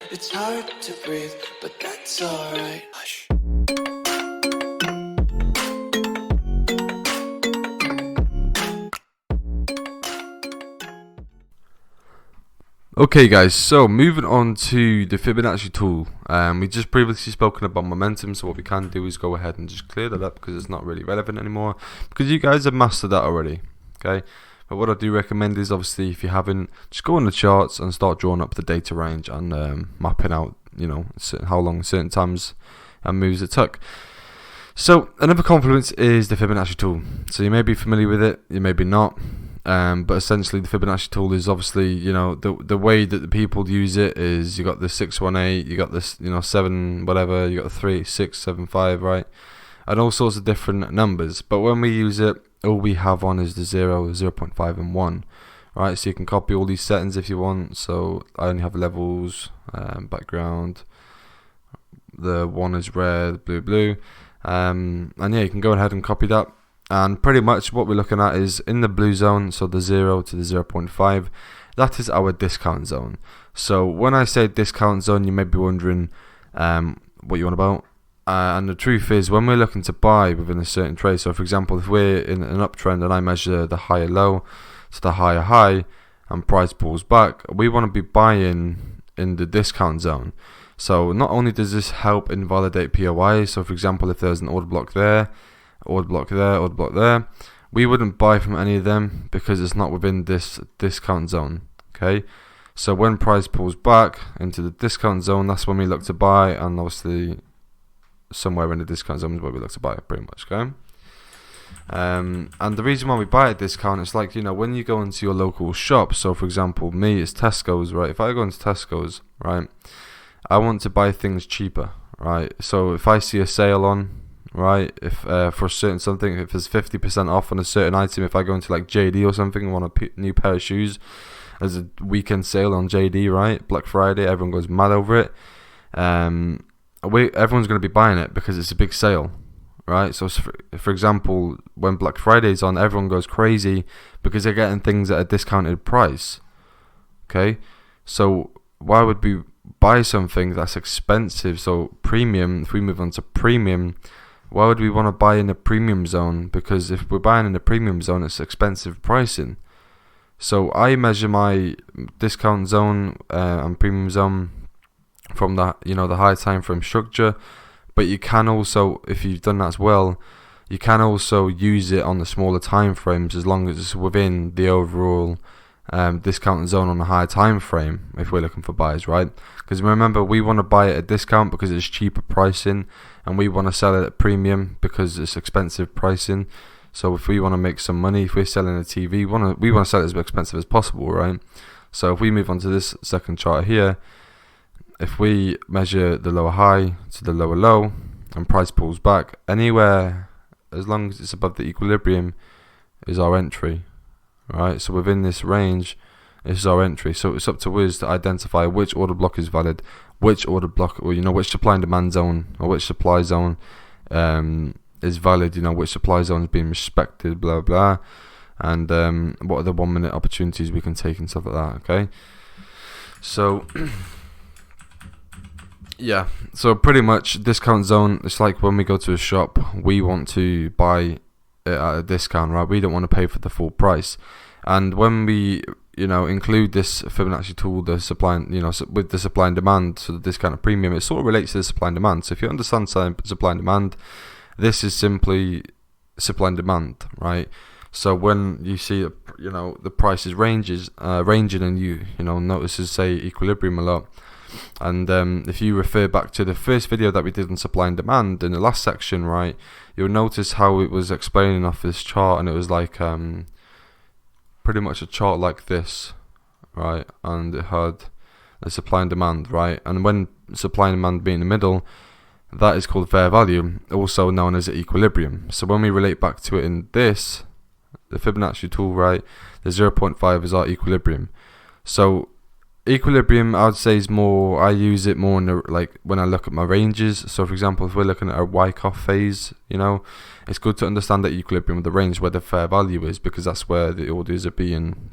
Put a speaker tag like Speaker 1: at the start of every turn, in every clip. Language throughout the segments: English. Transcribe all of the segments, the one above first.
Speaker 1: It's hard to breathe, but that's alright. Hush.
Speaker 2: Okay guys, so moving on to the Fibonacci tool. We just previously spoken about momentum, so what we can do is go ahead and just clear that up because it's not really relevant anymore, because you guys have mastered that already. Okay, but what I do recommend is, obviously, if you haven't, just go on the charts and start drawing up the data range and mapping out, how long certain times and moves it took. So another confluence is the Fibonacci tool. So you may be familiar with it, you may be not. But essentially the Fibonacci tool is obviously, the way that the people use it is, you got the 618, you got this, 7 whatever, you got the 3, 6, 7, 5, right? And all sorts of different numbers. But when we use it, all we have on is the 0, 0.5 and 1, right? So you can copy all these settings if you want. So I only have levels, background, the 1 is red, blue, and yeah, you can go ahead and copy that. And pretty much what we're looking at is in the blue zone, so the 0 to the 0.5, that is our discount zone. So when I say discount zone, you may be wondering what you want about. And the truth is, when we're looking to buy within a certain trade, so for example, if we're in an uptrend and I measure the higher low to the higher high and price pulls back, we want to be buying in the discount zone. So not only does this help invalidate POI, so for example, if there's an order block there, order block there, we wouldn't buy from any of them because it's not within this discount zone. Okay, so when price pulls back into the discount zone, that's when we look to buy, and obviously somewhere in the discount zone is where we look to buy it, pretty much. Okay, and the reason why we buy at discount is, like, when you go into your local shop, so for example, me, it's Tesco's, right? If I go into Tesco's, right, I want to buy things cheaper, right? So if I see a sale on, right, if for a certain something, if there's 50% off on a certain item, if I go into like JD or something and want a new pair of shoes, there's a weekend sale on JD, right, Black Friday, everyone goes mad over it. Everyone's going to be buying it because it's a big sale, right? So for example, when Black Friday's on, everyone goes crazy because they're getting things at a discounted price. Okay, so why would we buy something that's expensive? So premium, if we move on to premium, why would we want to buy in the premium zone? Because if we're buying in the premium zone, it's expensive pricing. So I measure my discount zone and premium zone from the the high time frame structure. But you can also, if you've done that as well, you can also use it on the smaller time frames as long as it's within the overall discount zone on a higher time frame if we're looking for buys, right? Because remember, we want to buy it at a discount because it's cheaper pricing, and we want to sell it at premium because it's expensive pricing. So if we want to make some money, if we're selling a TV, we want to sell it as expensive as possible, right? So if we move on to this second chart here, if we measure the lower high to the lower low and price pulls back, anywhere as long as it's above the equilibrium is our entry, right? So within this range, this is our entry. So it's up to us to identify which order block is valid, which order block, or which supply and demand zone or which supply zone is valid, which supply zone is being respected, blah blah, and what are the 1 minute opportunities we can take and stuff like that. Okay, so yeah, so pretty much discount zone, it's like when we go to a shop, we want to buy it at a discount, right? We don't want to pay for the full price. And when we include this Fibonacci tool, the supply, with the supply and demand, so the discount and premium, it sort of relates to the supply and demand. So if you understand supply and demand, this is simply supply and demand, right? So when you see the prices ranging, and you notices say equilibrium a lot, and if you refer back to the first video that we did on supply and demand in the last section, right, you'll notice how it was explaining off this chart, and it was like pretty much a chart like this, right, and it had the supply and demand, right, and when supply and demand be in the middle, that is called fair value, also known as equilibrium. So when we relate back to it in this, the Fibonacci tool, right, the 0.5 is our equilibrium. So equilibrium, I would say, is more, I use it more in the, like, when I look at my ranges. So for example, if we're looking at a Wyckoff phase, it's good to understand the equilibrium of the range where the fair value is, because that's where the orders are being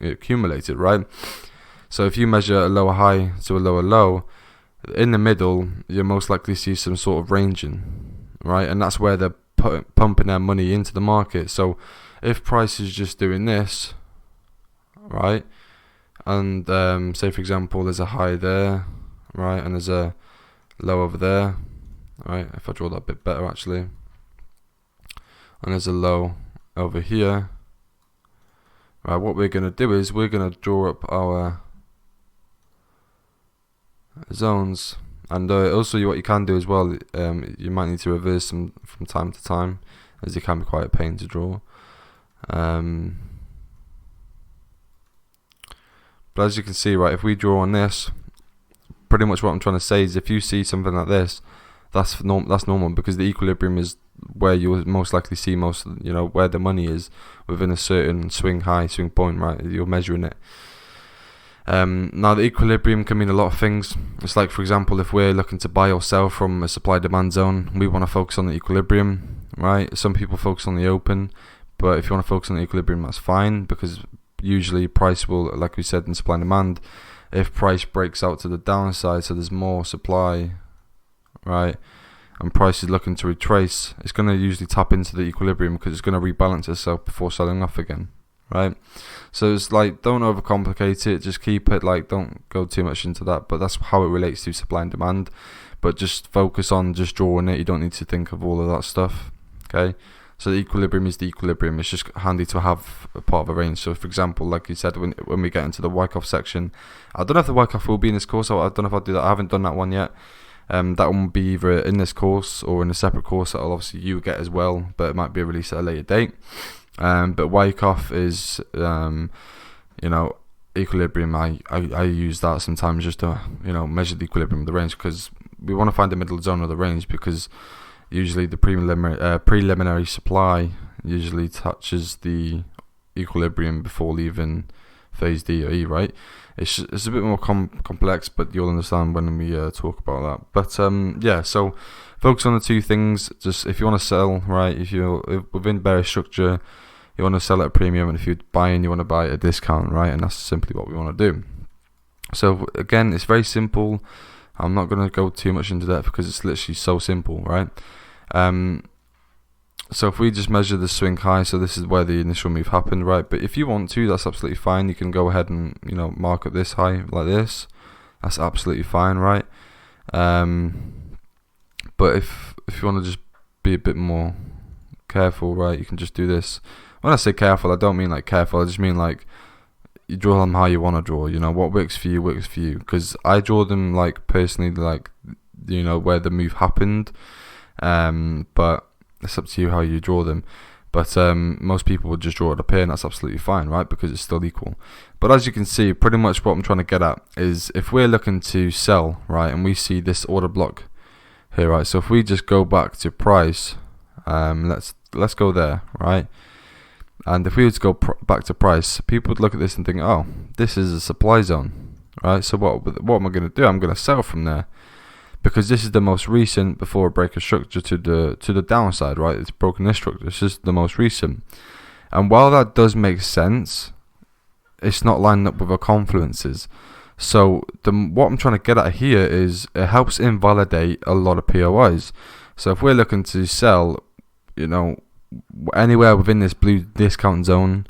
Speaker 2: accumulated, right? So if you measure a lower high to a lower low, in the middle, you'll most likely see some sort of ranging, right? And that's where they're pumping their money into the market. So if price is just doing this, right, and say for example there's a high there, right, and there's a low over there, right, if I draw that a bit better actually, and there's a low over here, right, what we're going to do is we're going to draw up our zones. And also what you can do as well, you might need to reverse them from time to time, as they can be quite a pain to draw. But as you can see, right, if we draw on this, pretty much what I'm trying to say is if you see something like this, that's normal, because the equilibrium is where you'll most likely see most, where the money is within a certain swing point, right? You're measuring it. Now the equilibrium can mean a lot of things. It's like, for example, if we're looking to buy or sell from a supply-demand zone, we want to focus on the equilibrium, right? Some people focus on the open, but if you want to focus on the equilibrium, that's fine, because usually price will, like we said in supply and demand, if price breaks out to the downside, so there's more supply, right, and price is looking to retrace, it's going to usually tap into the equilibrium because it's going to rebalance itself before selling off again, right? So it's like, don't overcomplicate it, just keep it, like, don't go too much into that, but that's how it relates to supply and demand. But just focus on just drawing it, you don't need to think of all of that stuff, okay? So the equilibrium is the equilibrium. It's just handy to have a part of a range. So for example, like you said, when we get into the Wyckoff section, I don't know if the Wyckoff will be in this course, I don't know if I'll do that, I haven't done that one yet. That one will be either in this course or in a separate course that obviously you get as well, but it might be released at a later date. But Wyckoff is, equilibrium. I use that sometimes just to, measure the equilibrium of the range, because we want to find the middle zone of the range, because usually the preliminary supply usually touches the equilibrium before leaving phase D or E, right? It's a bit more complex, but you'll understand when we talk about that. But yeah, so focus on the two things. Just if you want to sell, right, if you're within bearish structure, you want to sell at a premium, and if you're buying, you want to buy at a discount, right? And that's simply what we want to do. So again, it's very simple. I'm not going to go too much into that because it's literally so simple, right? So if we just measure the swing high, so this is where the initial move happened, right? But if you want to, that's absolutely fine. You can go ahead and, mark up this high like this. That's absolutely fine, right? But if you want to just be a bit more careful, right, you can just do this. When I say careful, I don't mean like careful. I just mean like you draw them how you want to draw. What works for you works for you. Because I draw them like personally, like where the move happened. But it's up to you how you draw them. But most people would just draw it up here, and that's absolutely fine, right? Because it's still equal. But as you can see, pretty much what I'm trying to get at is if we're looking to sell, right, and we see this order block here, right? So if we just go back to price, let's go there, right? And if we were to go back to price, people would look at this and think, oh, this is a supply zone, right? So what am I going to do? I'm going to sell from there, because this is the most recent before it breaks a structure to the downside, right? It's broken this structure. This is the most recent. And while that does make sense, it's not lining up with our confluences. So what I'm trying to get at here is it helps invalidate a lot of POIs. So if we're looking to sell, anywhere within this blue discount zone,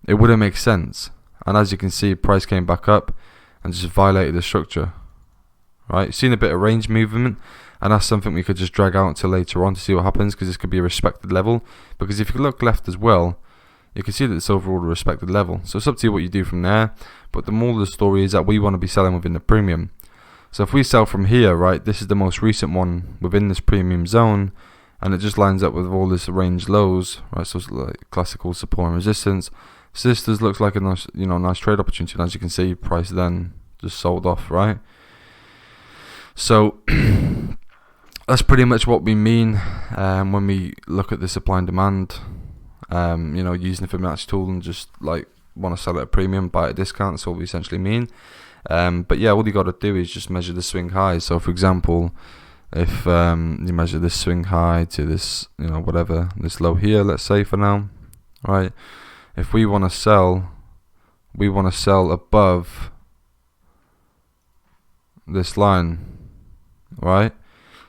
Speaker 2: it wouldn't make sense. And as you can see, price came back up and just violated the structure. Right, seen a bit of range movement, and that's something we could just drag out until later on to see what happens, because this could be a respected level. Because if you look left as well, you can see that it's overall a respected level. So it's up to you what you do from there. But the moral of the story is that we want to be selling within the premium. So if we sell from here, right, this is the most recent one within this premium zone, and it just lines up with all this range lows, right? So it's like classical support and resistance. So this looks like a nice, nice trade opportunity. And as you can see, price then just sold off, right? So that's pretty much what we mean when we look at the supply and demand. Using the Fibonacci tool and just like want to sell at a premium, buy at a discount. That's what we essentially mean. But yeah, all you got to do is just measure the swing high. So for example, if you measure this swing high to this, whatever, this low here, let's say for now, right? If we want to sell above this line, right?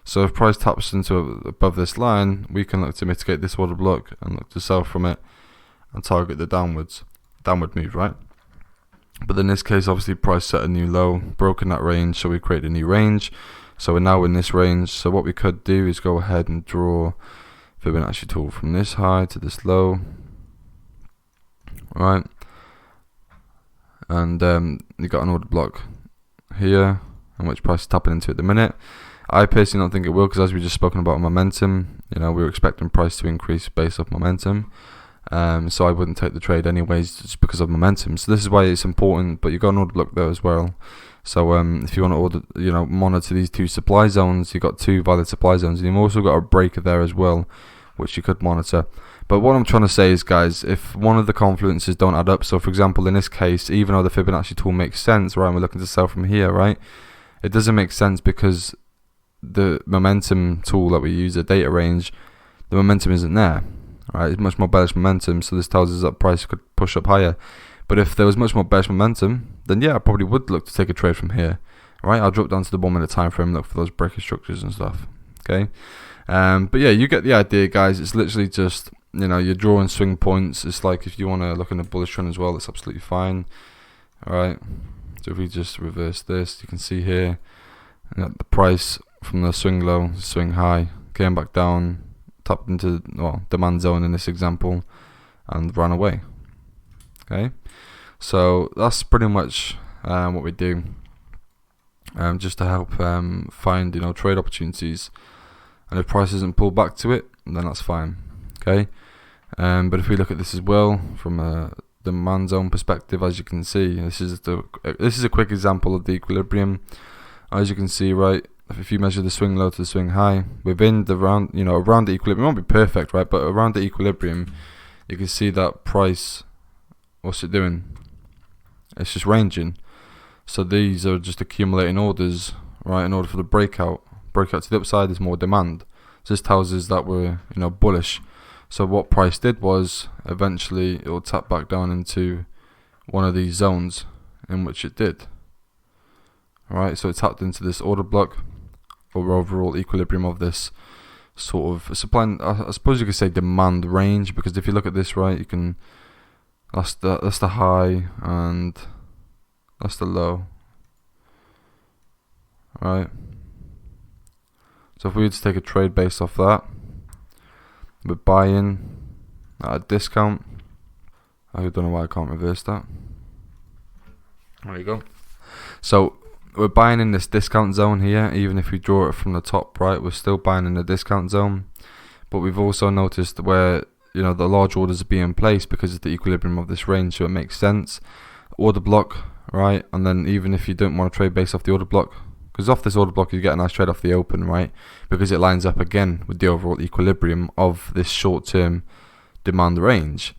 Speaker 2: So if price taps into above this line, we can look to mitigate this order block and look to sell from it and target the downward move, right? But in this case, obviously price set a new low, broken that range, so we create a new range. So we're now in this range. So what we could do is go ahead and draw Fibonacci tool from this high to this low, right? And you got an order block here, and which price is tapping into at the minute. I personally don't think it will, because as we just spoken about momentum, we were expecting price to increase based off momentum. So I wouldn't take the trade anyways, just because of momentum. So this is why it's important. But you got an order block there as well. So if you want to order, monitor these two supply zones, you've got two valid supply zones, and you've also got a breaker there as well, which you could monitor. But what I'm trying to say is, guys, if one of the confluences don't add up, so for example in this case, even though the Fibonacci tool makes sense, right, and we're looking to sell from here, right, it doesn't make sense because the momentum tool that we use, the data range, the momentum isn't there, right? It's much more bearish momentum, so this tells us that price could push up higher. But if there was much more bearish momentum, then yeah, I probably would look to take a trade from here, right? I'll drop down to the 1 minute time frame, look for those breaker structures and stuff, okay? But yeah, you get the idea, guys. It's literally just, you're drawing swing points. It's like if you want to look in a bullish trend as well, that's absolutely fine, all right? So if we just reverse this, you can see here that the price from the swing low, swing high, came back down, tapped into demand zone in this example, and ran away. Okay, so that's pretty much what we do, just to help find trade opportunities. And if price isn't pulled back to it, then that's fine. Okay, but if we look at this as well from a demand zone perspective, as you can see, this is a quick example of the equilibrium. As you can see, right, if you measure the swing low to the swing high, within the around the equilibrium, it won't be perfect, right, but around the equilibrium, you can see that price, what's it doing? It's just ranging. So these are just accumulating orders, right, in order for the breakout to the upside, there's more demand. So this tells us that we're, bullish. So what price did was, eventually it will tap back down into one of these zones, in which it did. Alright, so it tapped into this order block, or overall equilibrium of this sort of supply, I suppose you could say demand range, because if you look at this, right, you can, that's the high and that's the low, right? So if we were to take a trade based off that, we're buying at a discount. I don't know why I can't reverse that. There you go. So we're buying in this discount zone here. Even if we draw it from the top, right, we're still buying in the discount zone. But we've also noticed where the large orders are being placed because of the equilibrium of this range, so it makes sense. Order block, right, and then even if you don't want to trade based off the order block, because off this order block you get a nice trade off the open, right, because it lines up again with the overall equilibrium of this short-term demand range.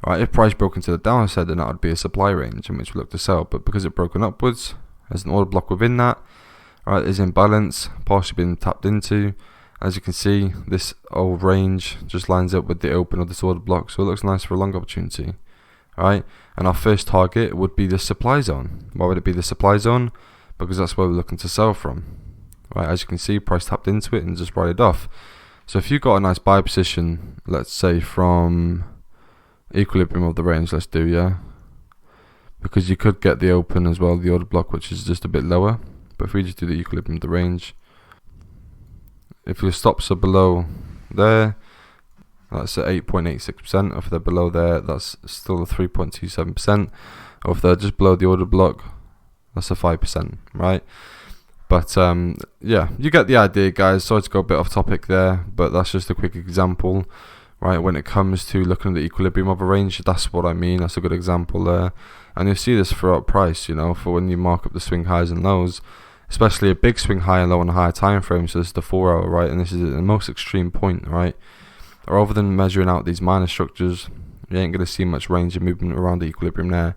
Speaker 2: Right, if price broke into the downside, then that would be a supply range in which we look to sell. But because it broken upwards, there's an order block within that. Right, is imbalance, partially been tapped into. As you can see, this old range just lines up with the open of this order block, so it looks nice for a long opportunity. Right, and our first target would be the supply zone. Why would it be the supply zone? Because that's where we're looking to sell from. Right, as you can see, price tapped into it and just ride it off. So if you've got a nice buy position, let's say from equilibrium of the range, let's do, yeah, because you could get the open as well, the order block, which is just a bit lower. But if we just do the equilibrium of the range, if your stops are below there, that's at 8.86%. If they're below there, that's still a 3.27%. Or if they're just below the order block, that's a 5%, right? But yeah, you get the idea, guys. Sorry to go a bit off topic there, but that's just a quick example, right? When it comes to looking at the equilibrium of a range, that's what I mean. That's a good example there. And you'll see this throughout price, for when you mark up the swing highs and lows, especially a big swing high and low on a higher time frame. So this is the 4 hour, right? And this is the most extreme point, right? Rather than measuring out these minor structures, you ain't going to see much range of movement around the equilibrium there.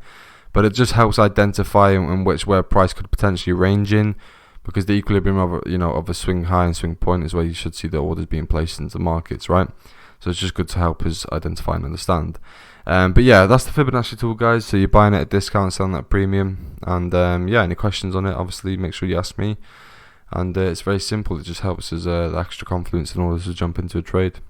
Speaker 2: But it just helps identify in where price could potentially range in, because the equilibrium of of a swing high and swing point is where you should see the orders being placed into markets, right? So it's just good to help us identify and understand. But yeah, that's the Fibonacci tool, guys. So you're buying it at discount, selling it at premium. And yeah, any questions on it, obviously make sure you ask me. And it's very simple. It just helps us the extra confidence in order to jump into a trade.